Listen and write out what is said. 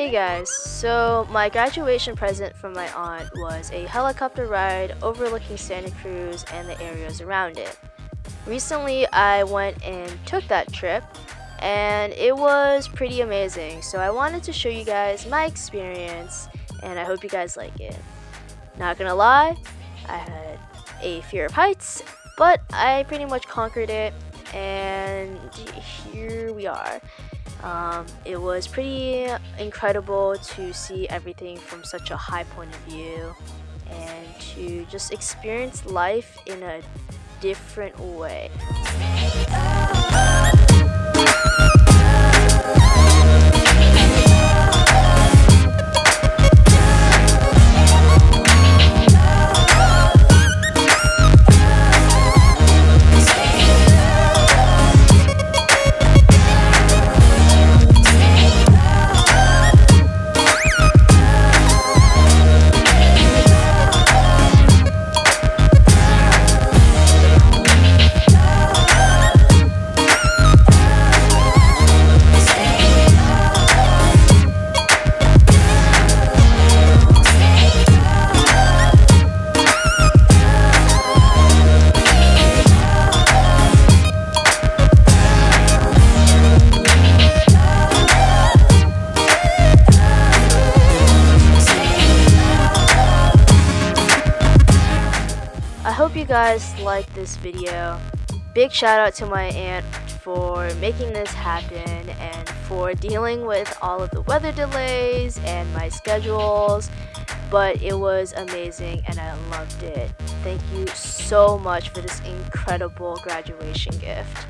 Hey guys, so my graduation present from my aunt was a helicopter ride overlooking Santa Cruz and the areas around it. Recently, I went and took that trip, and it was pretty amazing, so I wanted to show you guys my experience, and I hope you guys like it. Not gonna lie, I had a fear of heights, but I pretty much conquered it, and here we are. It was pretty incredible to see everything from such a high point of view and to just experience life in a different way. I hope you guys like this video. Big shout out to my aunt for making this happen and for dealing with all of the weather delays and my schedules, but it was amazing and I loved it. Thank you so much for this incredible graduation gift.